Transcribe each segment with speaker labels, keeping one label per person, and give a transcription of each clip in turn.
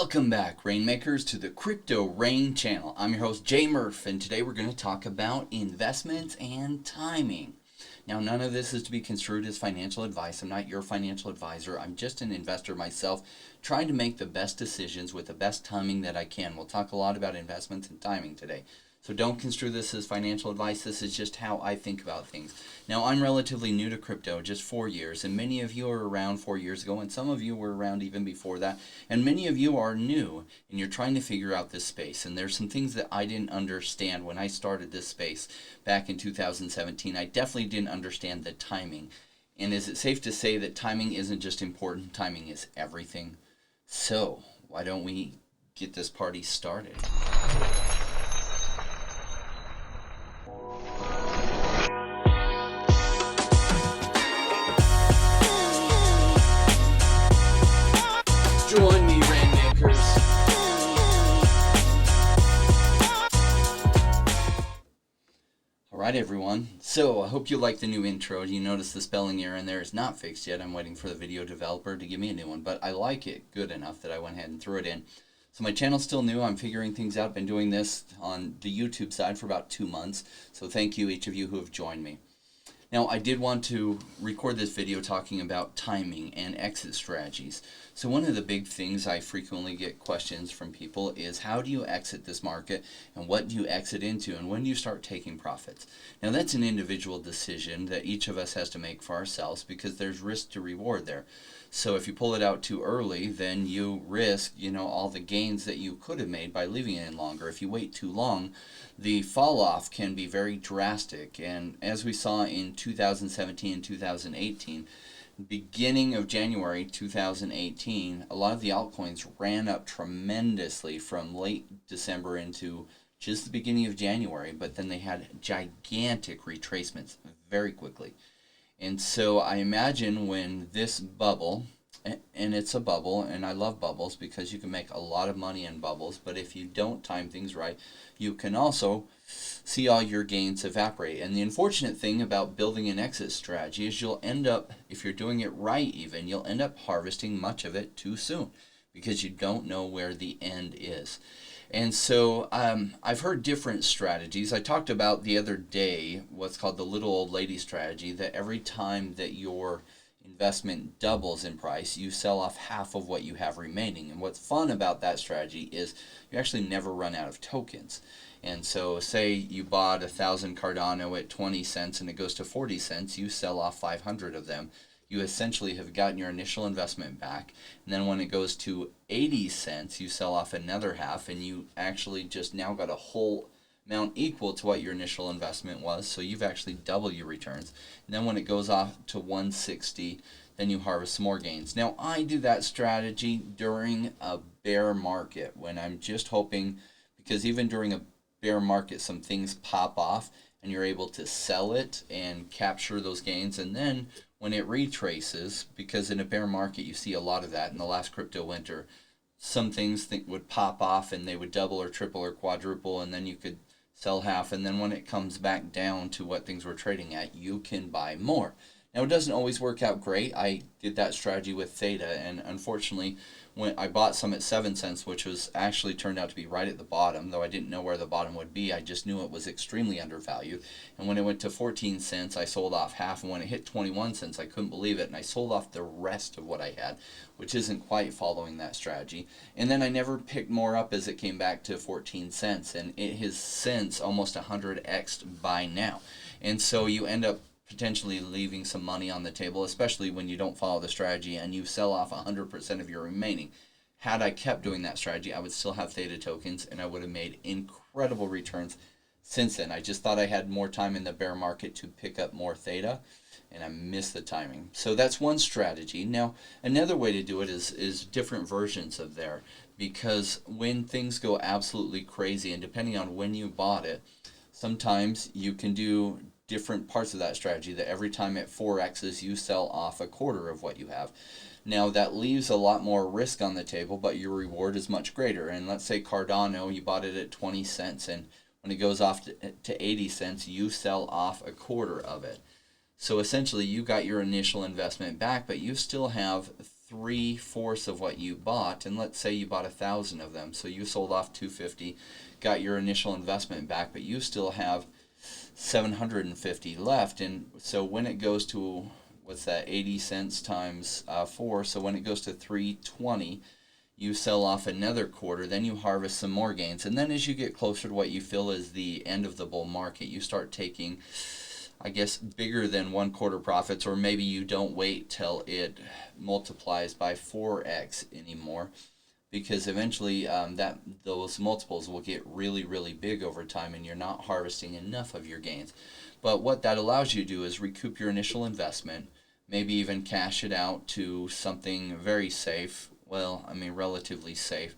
Speaker 1: Welcome back, Rainmakers, to the Crypto Rain channel. I'm your host, Jay Murph, and today we're going to talk about investments and timing. Now, none of this is to be construed as financial advice. I'm not your financial advisor. I'm just an investor myself, trying to make the best decisions with the best timing that I can. We'll talk a lot about investments and timing today. So don't construe this as financial advice. This is just how I think about things. Now, I'm relatively new to crypto, just 4 years, and many of you are around 4 years ago, and some of you were around even before that, and many of you are new, and you're trying to figure out this space. And there's some things that I didn't understand when I started this space back in 2017. I definitely didn't understand the timing. And is it safe to say that timing isn't just important, timing is everything? So, why don't we get this party started? Join me, Rainmakers. Alright, everyone. So, I hope you like the new intro. You notice the spelling error in there is not fixed yet. I'm waiting for the video developer to give me a new one, but I like it good enough that I went ahead and threw it in. So my channel's still new. I'm figuring things out. I've been doing this on the YouTube side for about 2 months. So thank you, each of you who have joined me. Now, I did want to record this video talking about timing and exit strategies. So one of the big things I frequently get questions from people is, how do you exit this market, and what do you exit into, and when do you start taking profits? Now, that's an individual decision that each of us has to make for ourselves, because there's risk to reward there. So if you pull it out too early, then you risk, all the gains that you could have made by leaving it in longer. If you wait too long, the fall off can be very drastic. And as we saw in 2017 and 2018, beginning of January 2018, a lot of the altcoins ran up tremendously from late December into just the beginning of January, but then they had gigantic retracements very quickly. And so I imagine when this bubble, and it's a bubble, and I love bubbles because you can make a lot of money in bubbles, but if you don't time things right, you can also see all your gains evaporate. And the unfortunate thing about building an exit strategy is you'll end up, if you're doing it right even, you'll end up harvesting much of it too soon because you don't know where the end is. And so I've heard different strategies. I talked about the other day what's called the little old lady strategy, that every time that your investment doubles in price, you sell off half of what you have remaining. And what's fun about that strategy is you actually never run out of tokens. And so say you bought 1,000 Cardano at 20 cents and it goes to 40 cents, you sell off 500 of them. You essentially have gotten your initial investment back, and then when it goes to 80 cents, you sell off another half, and you actually just now got a whole amount equal to what your initial investment was, so you've actually doubled your returns. And then when it goes off to 160, then you harvest some more gains. Now, I do that strategy during a bear market, when I'm just hoping, because even during a bear market, some things pop off, and you're able to sell it and capture those gains, and then when it retraces, because in a bear market you see a lot of that in the last crypto winter, some things would pop off and they would double or triple or quadruple, and then you could sell half, and then when it comes back down to what things were trading at, you can buy more. Now, it doesn't always work out great. I did that strategy with Theta, and unfortunately, when I bought some at 7 cents, which was actually turned out to be right at the bottom, though I didn't know where the bottom would be. I just knew it was extremely undervalued. And when it went to 14 cents, I sold off half, and when it hit 21 cents, I couldn't believe it, and I sold off the rest of what I had, which isn't quite following that strategy. And then I never picked more up as it came back to 14 cents, and it has since almost 100x'd by now. And so you end up potentially leaving some money on the table, especially when you don't follow the strategy and you sell off 100% of your remaining. Had I kept doing that strategy, I would still have Theta tokens, and I would have made incredible returns since then. I just thought I had more time in the bear market to pick up more Theta, and I missed the timing. So that's one strategy. Now, another way to do it is different versions of there, because when things go absolutely crazy, and depending on when you bought it, sometimes you can do different parts of that strategy, that every time it 4x's, you sell off a quarter of what you have. Now, that leaves a lot more risk on the table, but your reward is much greater. And let's say Cardano, you bought it at 20 cents, and when it goes off to 80 cents, you sell off a quarter of it. So essentially, you got your initial investment back, but you still have 3/4 of what you bought, and let's say you bought 1,000 of them, so you sold off 250, got your initial investment back, but you still have 750 left. And so when it goes to, what's that, 80 cents times 4, so when it goes to 320, you sell off another quarter, then you harvest some more gains. And then as you get closer to what you feel is the end of the bull market, you start taking, I guess, bigger than 1/4 profits, or maybe you don't wait till it multiplies by 4x anymore, because eventually those multiples will get really, really big over time, and you're not harvesting enough of your gains. But what that allows you to do is recoup your initial investment, maybe even cash it out to something very safe, well, I mean relatively safe,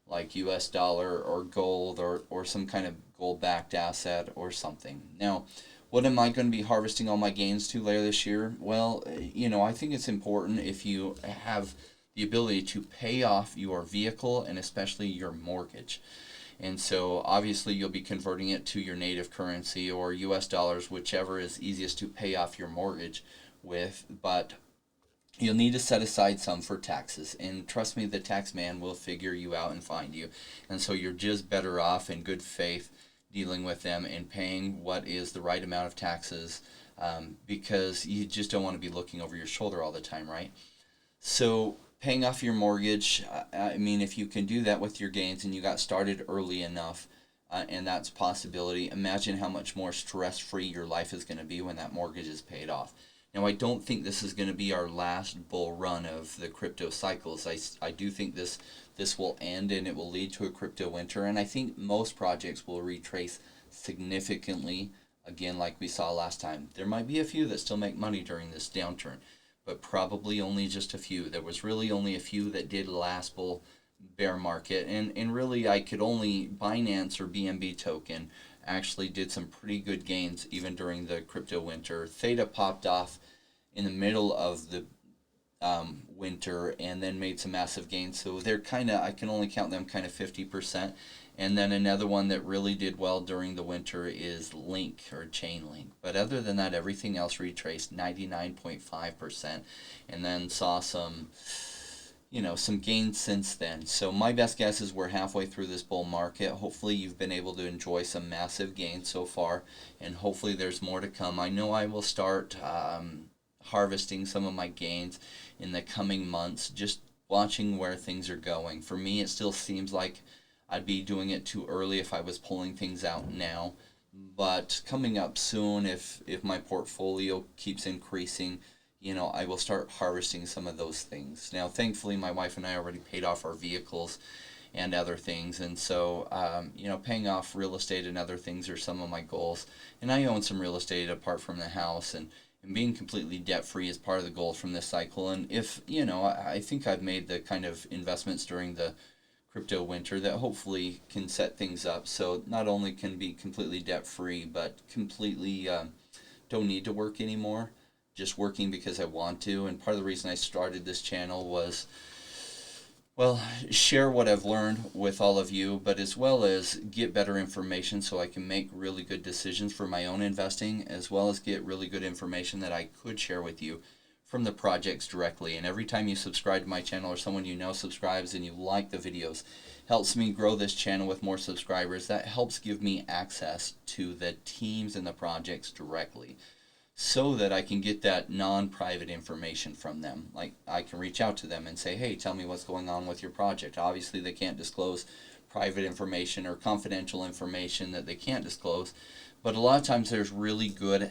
Speaker 1: like US dollar or gold, or some kind of gold-backed asset or something. Now, what am I going to be harvesting all my gains to later this year? Well, I think it's important if you have the ability to pay off your vehicle and especially your mortgage. And so obviously you'll be converting it to your native currency or US dollars, whichever is easiest to pay off your mortgage with. But you'll need to set aside some for taxes. And trust me, the tax man will figure you out and find you. And so you're just better off in good faith dealing with them and paying what is the right amount of taxes, because you just don't want to be looking over your shoulder all the time, right? So paying off your mortgage, I mean, if you can do that with your gains and you got started early enough, and that's a possibility, imagine how much more stress-free your life is going to be when that mortgage is paid off. Now, I don't think this is going to be our last bull run of the crypto cycles. I do think this will end and it will lead to a crypto winter, and I think most projects will retrace significantly, again, like we saw last time. There might be a few that still make money during this downturn, but probably only just a few. There was really only a few that did last bull bear market, and really I could only Binance or BNB token actually did some pretty good gains even during the crypto winter. Theta popped off in the middle of the winter and then made some massive gains, so they're kind of, I can only count them kind of 50%. And then another one that really did well during the winter is Link, or Chainlink. But other than that, everything else retraced 99.5%, and then saw some gains since then. So my best guess is we're halfway through this bull market. Hopefully you've been able to enjoy some massive gains so far, and hopefully there's more to come. I know I will start harvesting some of my gains in the coming months, just watching where things are going. For me, it still seems like I'd be doing it too early if I was pulling things out now. But coming up soon, if my portfolio keeps increasing, I will start harvesting some of those things. Now, thankfully, my wife and I already paid off our vehicles and other things. And so, paying off real estate and other things are some of my goals. And I own some real estate apart from the house, and being completely debt-free is part of the goal from this cycle. And if, I think I've made the kind of investments during the crypto winter that hopefully can set things up so not only can be completely debt-free, but completely don't need to work anymore, just working because I want to. And part of the reason I started this channel was, well, share what I've learned with all of you, but as well as get better information so I can make really good decisions for my own investing, as well as get really good information that I could share with you from the projects directly. And every time you subscribe to my channel, or someone you know subscribes and you like the videos, helps me grow this channel with more subscribers. That helps give me access to the teams and the projects directly, so that I can get that non-private information from them. Like, I can reach out to them and say, hey, tell me what's going on with your project. Obviously, they can't disclose private information or confidential information that they can't disclose, but a lot of times there's really good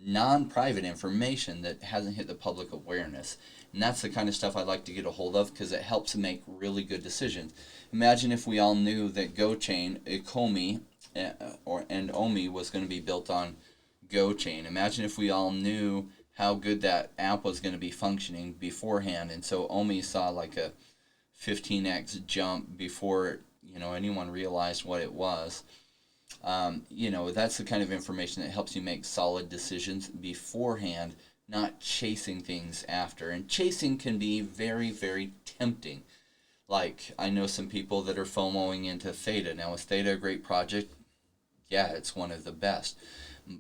Speaker 1: non-private information that hasn't hit the public awareness. And that's the kind of stuff I like to get a hold of, because it helps make really good decisions. Imagine if we all knew that GoChain, Ecomi, and Omi was going to be built on GoChain. Imagine if we all knew how good that app was going to be functioning beforehand. And so Omi saw like a 15x jump before anyone realized what it was. That's the kind of information that helps you make solid decisions beforehand, not chasing things after. And chasing can be very, very tempting. Like, I know some people that are FOMOing into Theta. Now, is Theta a great project? Yeah, it's one of the best.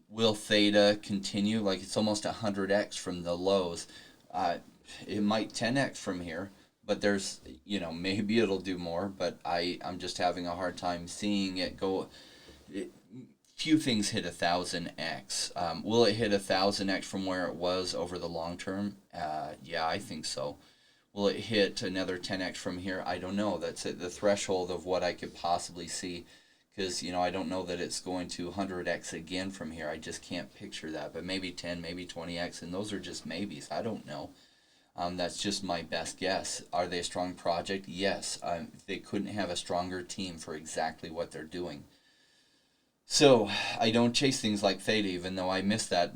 Speaker 1: Will Theta continue? Like, it's almost 100x from the lows. it might 10x from here, but there's, maybe it'll do more, but I'm just having a hard time seeing it go. Few things hit 1,000x. Will it hit 1,000x from where it was over the long term? Yeah, I think so. Will it hit another 10x from here? I don't know. That's at the threshold of what I could possibly see, because I don't know that it's going to 100x again from here. I just can't picture that. But maybe 10, maybe 20x, and those are just maybes. I don't know. That's just my best guess. Are they a strong project? Yes. They couldn't have a stronger team for exactly what they're doing. So I don't chase things like Theta, even though I missed that.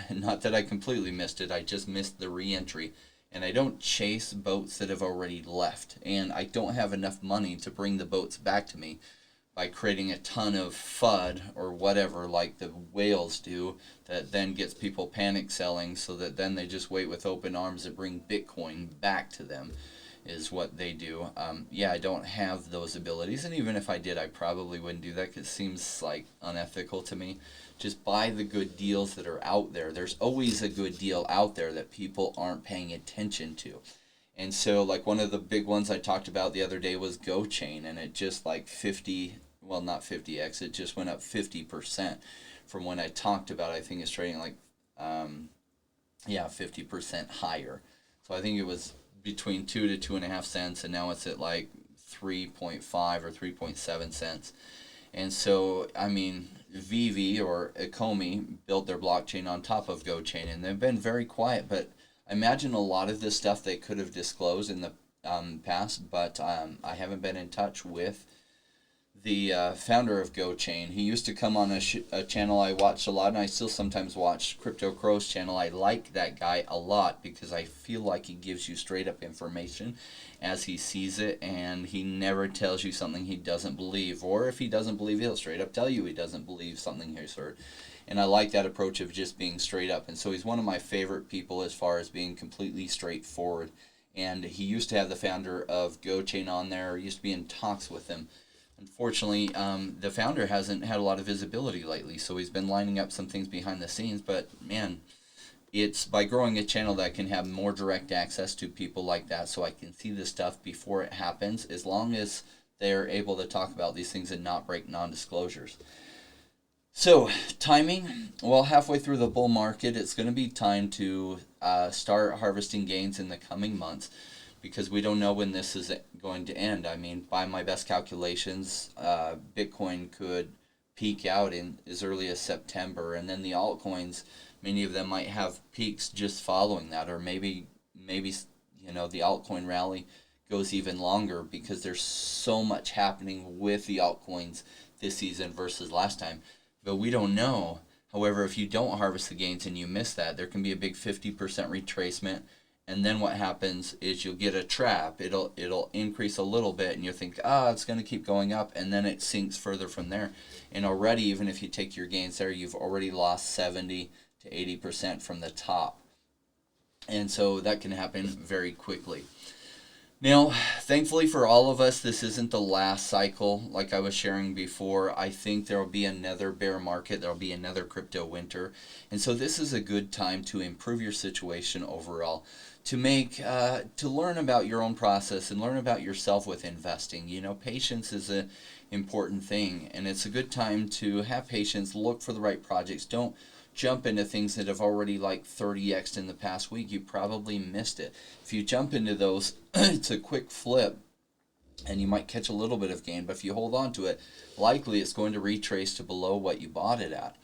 Speaker 1: Not that I completely missed it. I just missed the re-entry. And I don't chase boats that have already left. And I don't have enough money to bring the boats back to me by creating a ton of FUD or whatever like the whales do, that then gets people panic selling, so that then they just wait with open arms to bring Bitcoin back to them, is what they do. Yeah, I don't have those abilities, and even if I did, I probably wouldn't do that, because it seems like unethical to me. Just buy the good deals that are out there. There's always a good deal out there that people aren't paying attention to. And so, like, one of the big ones I talked about the other day was GoChain, and it just like not 50x, it just went up 50% from when I talked about it. I think it's trading like, 50% higher. So I think it was between 2 to 2.5 cents, and now it's at like 3.5 or 3.7 cents. And so, I mean, Vivi or Ecomi built their blockchain on top of GoChain, and they've been very quiet, but I imagine a lot of this stuff they could have disclosed in the past, but I haven't been in touch with the founder of GoChain. He used to come on a channel I watched a lot, and I still sometimes watch Crypto Crow's channel. I like that guy a lot because I feel like he gives you straight up information as he sees it, and he never tells you something he doesn't believe. Or if he doesn't believe, he'll straight up tell you he doesn't believe something he's heard. And I like that approach of just being straight up. And so he's one of my favorite people as far as being completely straightforward. And he used to have the founder of GoChain on there, used to be in talks with him. Unfortunately, the founder hasn't had a lot of visibility lately, so he's been lining up some things behind the scenes. But man, it's by growing a channel that I can have more direct access to people like that, so I can see this stuff before it happens, as long as they're able to talk about these things and not break non-disclosures. So, timing, well, halfway through the bull market, it's going to be time to start harvesting gains in the coming months, because we don't know when this is going to end. I mean, by my best calculations, Bitcoin could peak out in as early as September, and then the altcoins, many of them might have peaks just following that, or maybe the altcoin rally goes even longer, because there's so much happening with the altcoins this season versus last time. But we don't know. However, if you don't harvest the gains and you miss that, there can be a big 50% retracement. And then what happens is you'll get a trap. It'll increase a little bit, and you'll think, it's going to keep going up, and then it sinks further from there. And already, even if you take your gains there, you've already lost 70 to 80% from the top. And so that can happen very quickly. Now, thankfully for all of us, this isn't the last cycle. Like I was sharing before, I think there will be another bear market. There will be another crypto winter. And so this is a good time to improve your situation overall, to learn about your own process and learn about yourself with investing. Patience is an important thing, and it's a good time to have patience, look for the right projects. Don't jump into things that have already like 30x'd in the past week. You probably missed it. If you jump into those, it's a quick flip, and you might catch a little bit of gain, but if you hold on to it, likely it's going to retrace to below what you bought it at.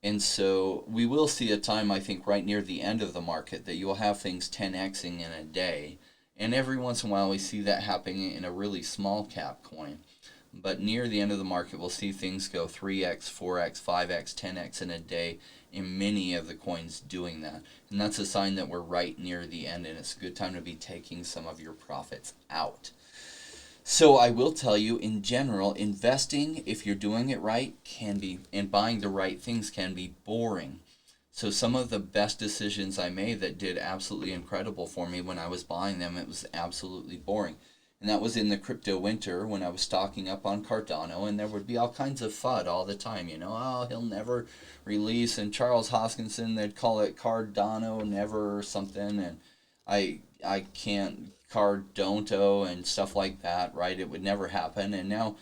Speaker 1: And so we will see a time, I think, right near the end of the market that you will have things 10xing in a day. And every once in a while we see that happening in a really small cap coin. But near the end of the market, we'll see things go 3x, 4x, 5x, 10x in a day, in many of the coins doing that. And that's a sign that we're right near the end, and it's a good time to be taking some of your profits out. So I will tell you, in general, investing, if you're doing it right, and buying the right things can be boring. So some of the best decisions I made that did absolutely incredible for me when I was buying them, it was absolutely boring. And that was in the crypto winter when I was stocking up on Cardano, and there would be all kinds of FUD all the time. He'll never release, and Charles Hoskinson, they'd call it Cardano never or something. And I can't Cardonto and stuff like that, right? It would never happen. And now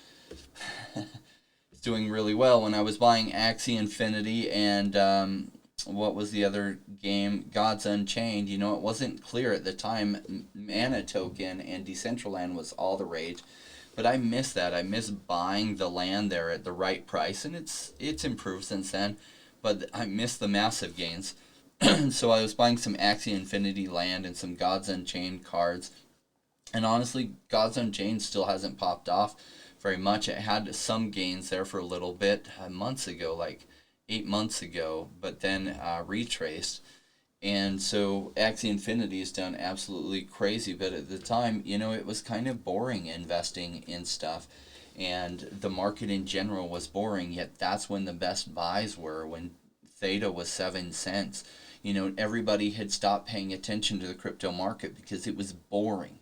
Speaker 1: it's doing really well. When I was buying Axie Infinity and what was the other game? Gods Unchained. You know, it wasn't clear at the time. Mana Token and Decentraland was all the rage. But I miss that. I miss buying the land there at the right price, and it's improved since then. But I miss the massive gains. So I was buying some Axie Infinity land and some Gods Unchained cards. And honestly, Gods Unchained still hasn't popped off very much. It had some gains there for a little bit months ago, like 8 months ago, but then retraced. And so Axie Infinity has done absolutely crazy. But at the time, you know, it was kind of boring investing in stuff. And the market in general was boring, yet that's when the best buys were, when Theta was 7 cents. You know, everybody had stopped paying attention to the crypto market because it was boring.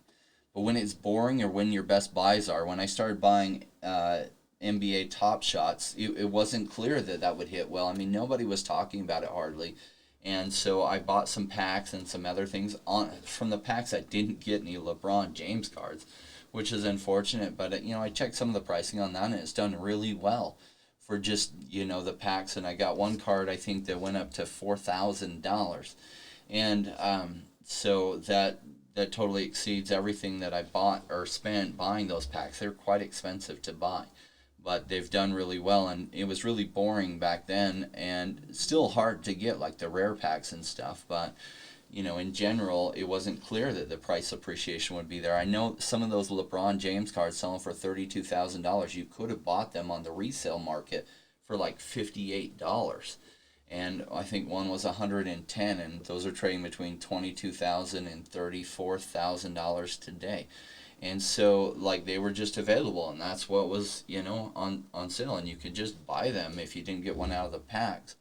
Speaker 1: But when it's boring, or when your best buys are, when I started buying NBA Top Shots, it wasn't clear that that would hit well. I mean, nobody was talking about it hardly. And so I bought some packs and some other things from the packs. I didn't get any LeBron James cards, which is unfortunate. But, you know, I checked some of the pricing on that, and it's done really well for just, you know, the packs. And I got one card, I think, that went up to $4,000. And so that totally exceeds everything that I bought or spent buying those packs. They're quite expensive to buy, but they've done really well. And it was really boring back then, and still hard to get, like the rare packs and stuff. But, you know, in general, it wasn't clear that the price appreciation would be there. I know some of those LeBron James cards selling for $32,000. You could have bought them on the resale market for like $58. And I think one was $110, and those are trading between $22,000 and $34,000 today. And so, like, they were just available, and that's what was, you know, on sale, and you could just buy them if you didn't get one out of the packs.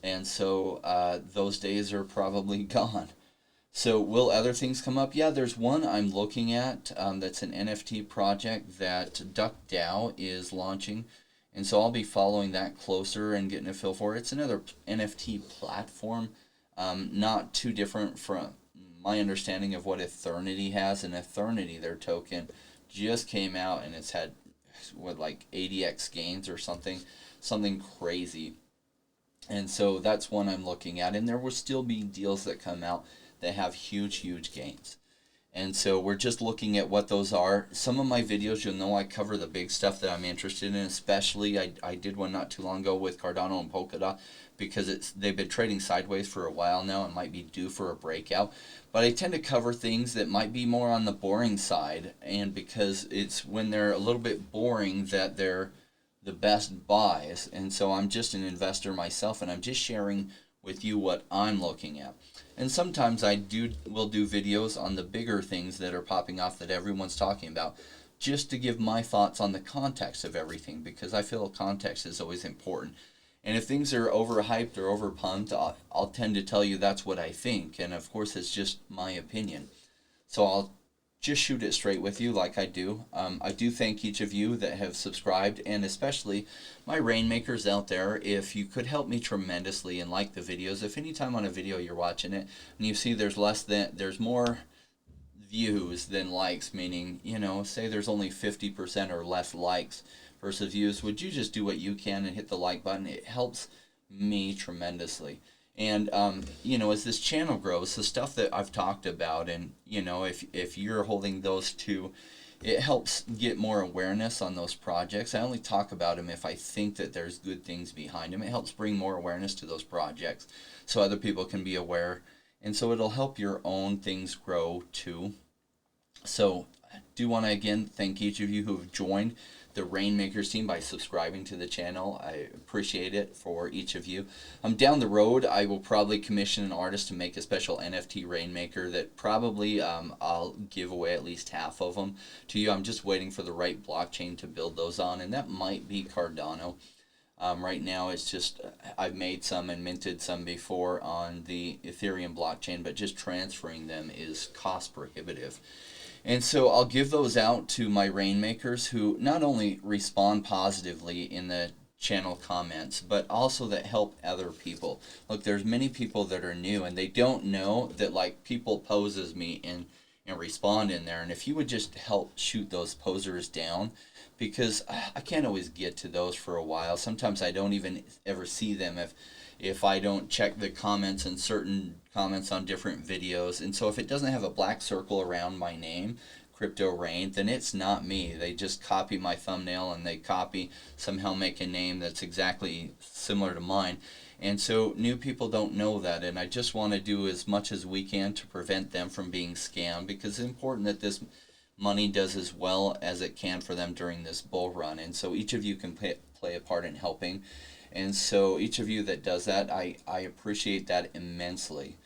Speaker 1: And so those days are probably gone. So will other things come up? Yeah, there's one I'm looking at that's an NFT project that DuckDAO is launching. And so I'll be following that closer and getting a feel for it. It's another NFT platform, not too different from my understanding of what Eternity has. And Eternity, their token, just came out, and it's had, what, like 80x gains or something crazy. And so that's one I'm looking at. And there will still be deals that come out that have huge gains. And so we're just looking at what those are. Some of my videos, you'll know I cover the big stuff that I'm interested in, especially I did one not too long ago with Cardano and Polkadot, because they've been trading sideways for a while now and might be due for a breakout. But I tend to cover things that might be more on the boring side, and because it's when they're a little bit boring that they're the best buys. And so I'm just an investor myself, and I'm just sharing with you what I'm looking at. And sometimes will do videos on the bigger things that are popping off that everyone's talking about, just to give my thoughts on the context of everything, because I feel context is always important. And if things are overhyped or overpumped, I'll tend to tell you that's what I think. And of course, it's just my opinion. So I'll just shoot it straight with you like I do. I do thank each of you that have subscribed, and especially my rainmakers out there. If you could help me tremendously and like the videos. If anytime on a video you're watching it and you see there's more views than likes, meaning, you know, say there's only 50% or less likes versus views, would you just do what you can and hit the like button? It helps me tremendously. And, you know, as this channel grows, the stuff that I've talked about, and, you know, if you're holding those two, it helps get more awareness on those projects. I only talk about them if I think that there's good things behind them. It helps bring more awareness to those projects so other people can be aware. And so it'll help your own things grow too. So I do want to again thank each of you who have joined the Rainmakers team by subscribing to the channel. I appreciate it for each of you. Down the road, I will probably commission an artist to make a special NFT Rainmaker that probably I'll give away at least half of them to you. I'm just waiting for the right blockchain to build those on, and that might be Cardano. Right now, it's just, I've made some and minted some before on the Ethereum blockchain, but just transferring them is cost prohibitive. And so I'll give those out to my rainmakers who not only respond positively in the channel comments, but also that help other people. Look, there's many people that are new and they don't know that like people pose as me and respond in there. And if you would just help shoot those posers down, because I can't always get to those for a while. Sometimes I don't even ever see them if I don't check the comments and certain comments on different videos. And so if it doesn't have a black circle around my name, Crypto Rain, then it's not me. They just copy my thumbnail and they copy, somehow make a name that's exactly similar to mine. And so new people don't know that, and I just want to do as much as we can to prevent them from being scammed, because it's important that this money does as well as it can for them during this bull run. And so each of you can play a part in helping. And so each of you that does that, I appreciate that immensely.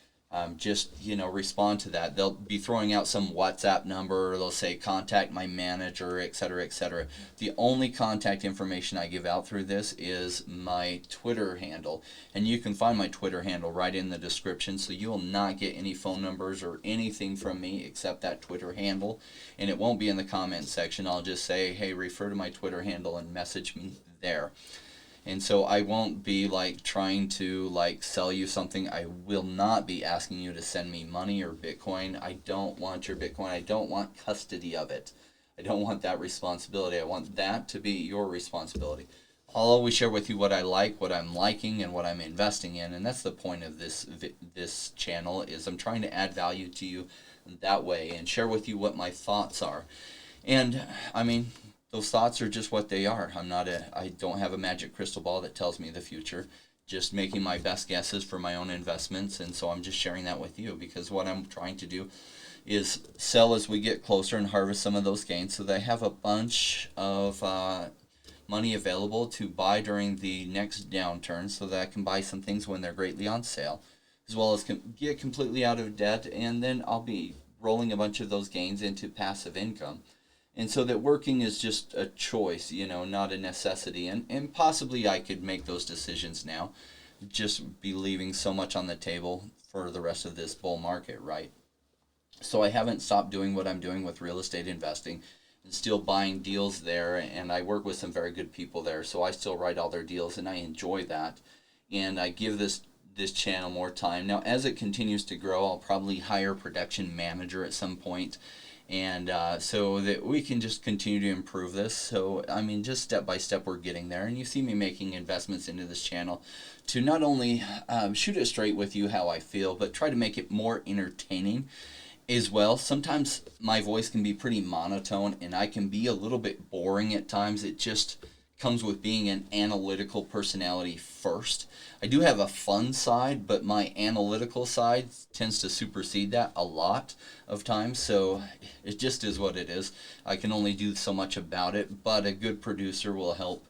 Speaker 1: Just, respond to that. They'll be throwing out some WhatsApp number, or they'll say contact my manager, etc., etc. The only contact information I give out through this is my Twitter handle, and you can find my Twitter handle right in the description, so you will not get any phone numbers or anything from me except that Twitter handle, and it won't be in the comment section. I'll just say, hey, refer to my Twitter handle and message me there. And so I won't be like trying to like sell you something. I will not be asking you to send me money or Bitcoin. I don't want your Bitcoin. I don't want custody of it. I don't want that responsibility. I want that to be your responsibility. I'll always share with you what I like, what I'm liking, and what I'm investing in. And that's the point of this channel, is I'm trying to add value to you that way and share with you what my thoughts are. And I mean, those thoughts are just what they are. I don't have a magic crystal ball that tells me the future. Just making my best guesses for my own investments, and so I'm just sharing that with you, because what I'm trying to do is sell as we get closer and harvest some of those gains, so that I have a bunch of money available to buy during the next downturn, so that I can buy some things when they're greatly on sale, as well as get completely out of debt, and then I'll be rolling a bunch of those gains into passive income. And so that working is just a choice, not a necessity. And possibly I could make those decisions now, just be leaving so much on the table for the rest of this bull market, right? So I haven't stopped doing what I'm doing with real estate investing and still buying deals there. And I work with some very good people there, so I still write all their deals, and I enjoy that. And I give this channel more time. Now, as it continues to grow, I'll probably hire a production manager at some point, and so that we can just continue to improve this. So I mean, just step by step we're getting there, and you see me making investments into this channel to not only shoot it straight with you how I feel, but try to make it more entertaining as well. Sometimes my voice can be pretty monotone, and I can be a little bit boring at times. It just comes with being an analytical personality first. I do have a fun side, but my analytical side tends to supersede that a lot of times, so it just is what it is. I can only do so much about it, but a good producer will help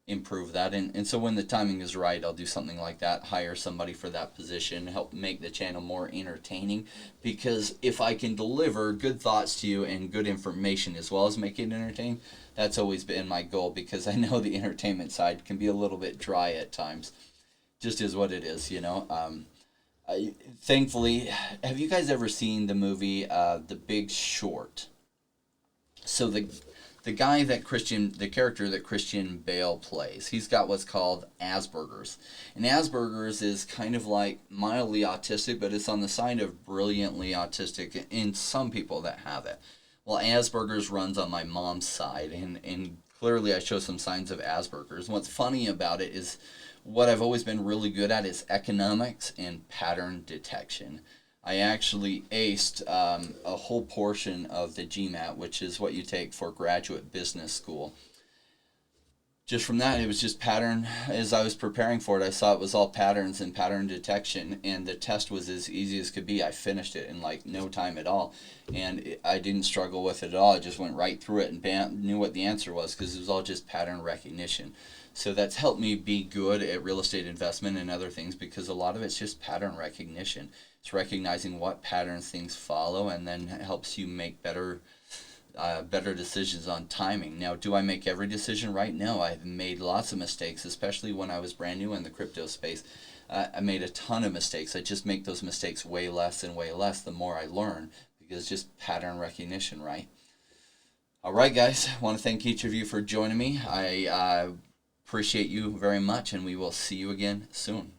Speaker 1: improve that. And so when the timing is right, I'll do something like that, hire somebody for that position, help make the channel more entertaining, because if I can deliver good thoughts to you and good information as well as make it entertaining, that's always been my goal, because I know the entertainment side can be a little bit dry at times. Just is what it is, thankfully, have you guys ever seen the movie The Big Short? So the character that Christian Bale plays, he's got what's called Asperger's. And Asperger's is kind of like mildly autistic, but it's on the side of brilliantly autistic in some people that have it. Well, Asperger's runs on my mom's side, and clearly I show some signs of Asperger's. And what's funny about it is what I've always been really good at is economics and pattern detection. I actually aced a whole portion of the GMAT, which is what you take for graduate business school. Just from that, it was just pattern. As I was preparing for it, I saw it was all patterns and pattern detection, and the test was as easy as could be. I finished it in like no time at all, and I didn't struggle with it at all. I just went right through it and bam, knew what the answer was, because it was all just pattern recognition. So that's helped me be good at real estate investment and other things, because a lot of it's just pattern recognition. It's recognizing what patterns things follow, and then it helps you make better decisions on timing. Now, do I make every decision right? No, I've made lots of mistakes, especially when I was brand new in the crypto space. I made a ton of mistakes. I just make those mistakes way less and way less the more I learn, because it's just pattern recognition, right? All right, guys, I want to thank each of you for joining me. I Appreciate you very much, and we will see you again soon.